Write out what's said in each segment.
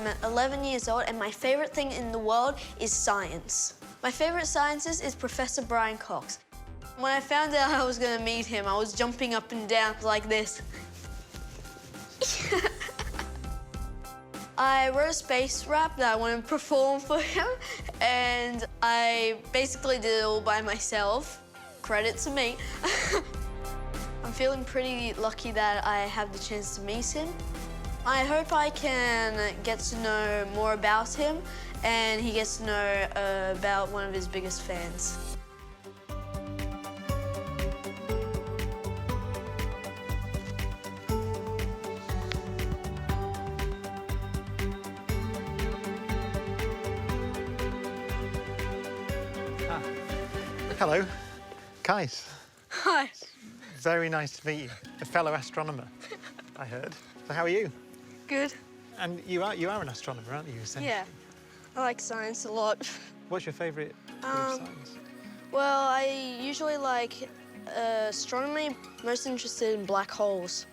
I'm 11 years old, and my favorite thing in the world is science. My favorite scientist is Professor Brian Cox. When I found out I was going to meet him, I was jumping up and down like this. I wrote a space rap that I wanted to perform for him, and I basically did it all by myself. Credit to me. I'm feeling pretty lucky that I have the chance to meet him. I hope I can get to know more about him, and he gets to know about one of his biggest fans. Hello, Kyce. Hi. Very nice to meet you. A fellow astronomer, I heard. So how are you? Good. And you are an astronomer, aren't you, essentially? Yeah. I like science a lot. What's your favourite bit of science? Well, I usually like astronomy, most interested in black holes.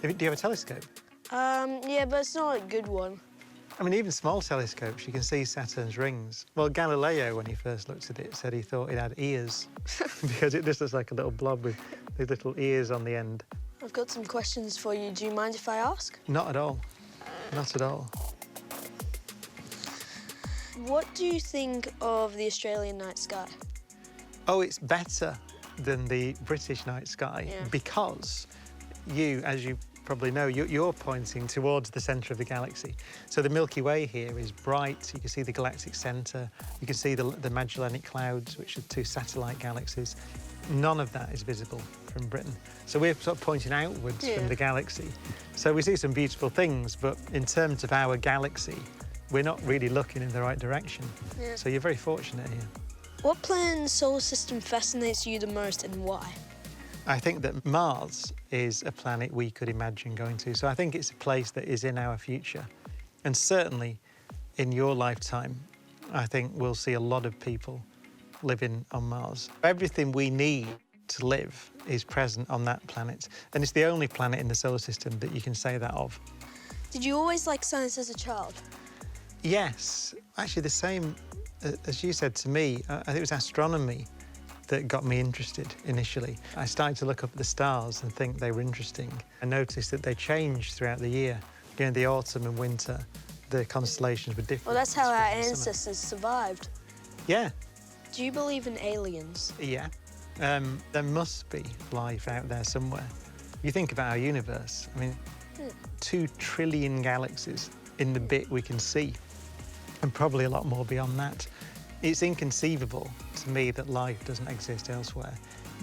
Do you have a telescope? Yeah, but it's not a good one. I mean, even small telescopes, you can see Saturn's rings. Well, Galileo, when he first looked at it, said he thought it had ears because it just looks like a little blob with these little ears on the end. I've got some questions for you. Do you mind if I ask? Not at all. Not at all. What do you think of the Australian night sky? Oh, it's better than the British night sky because you, as you probably know, you're pointing towards the centre of the galaxy. So the Milky Way here is bright. You can see the galactic centre. You can see the Magellanic Clouds, which are two satellite galaxies. None of that is visible from Britain. So we're sort of pointing outwards from the galaxy. So we see some beautiful things, but in terms of our galaxy, we're not really looking in the right direction. Yeah. So you're very fortunate here. What planet in the solar system fascinates you the most, and why? I think that Mars is a planet we could imagine going to. So I think it's a place that is in our future. And certainly in your lifetime, I think we'll see a lot of people living on Mars. Everything we need to live is present on that planet. And it's the only planet in the solar system that you can say that of. Did you always like science as a child? Yes, actually the same as you said to me. I think it was astronomy that got me interested initially. I started to look up at the stars and think they were interesting. I noticed that they changed throughout the year. During the autumn and winter, the constellations were different. Well, that's how our ancestors survived. Yeah. Do you believe in aliens? Yeah. There must be life out there somewhere. You think about our universe, I mean, 2 trillion galaxies in the bit we can see, and probably a lot more beyond that. It's inconceivable to me that life doesn't exist elsewhere,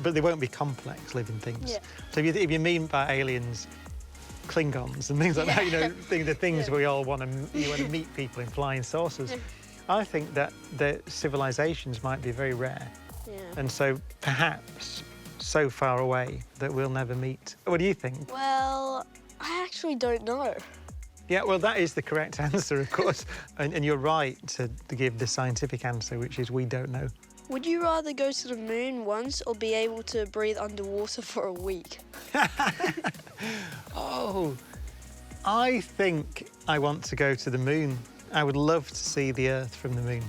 but they won't be complex living things. Yeah. So if you mean by aliens, Klingons and things like that, you know, the things we all want to meet people in flying saucers. I think that the civilizations might be very rare, and so perhaps so far away that we'll never meet. What do you think? Well, I actually don't know. Yeah, well, that is the correct answer, of course. and you're right to give the scientific answer, which is we don't know. Would you rather go to the moon once or be able to breathe underwater for a week? Oh, I think I want to go to the moon. I would love to see the Earth from the moon.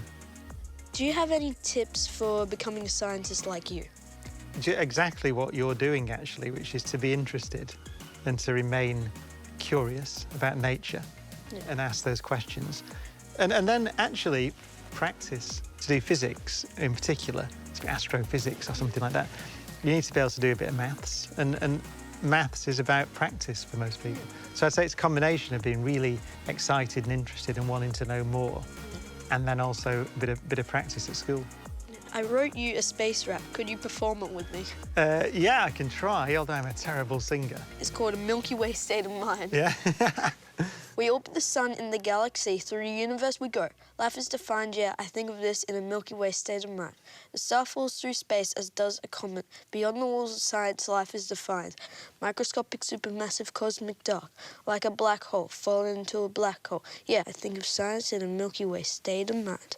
Do you have any tips for becoming a scientist like you? Exactly what you're doing, actually, which is to be interested and to remain curious about nature and ask those questions. And then actually practice to do physics in particular, astrophysics or something like that. You need to be able to do a bit of maths, and maths is about practice for most people. So I'd say it's a combination of being really excited and interested and wanting to know more, and then also a bit of practice at school. I wrote you a space rap. Could you perform it with me? Yeah, I can try, although I'm a terrible singer. It's called A Milky Way State of Mind. Yeah. We orbit the sun in the galaxy. Through the universe we go. Life is defined, yeah, I think of this in a Milky Way state of mind. The star falls through space as does a comet. Beyond the walls of science, life is defined. Microscopic, supermassive, cosmic dark. Like a black hole, falling into a black hole. Yeah, I think of science in a Milky Way state of mind.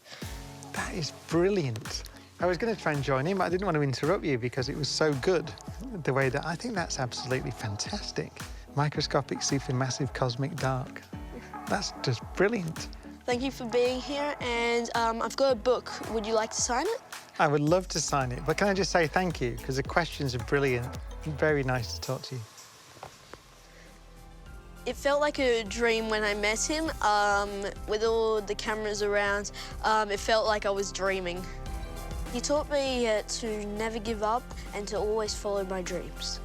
That is brilliant. I was going to try and join in, but I didn't want to interrupt you because it was so good, the way that I think that's absolutely fantastic. Microscopic, supermassive, cosmic dark. That's just brilliant. Thank you for being here, and I've got a book. Would you like to sign it? I would love to sign it, but can I just say thank you? Because the questions are brilliant. Very nice to talk to you. It felt like a dream when I met him. With all the cameras around, it felt like I was dreaming. He taught me to never give up and to always follow my dreams.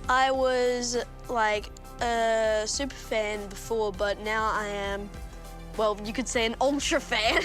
I was like a super fan before, but now I am, well, you could say an ultra fan.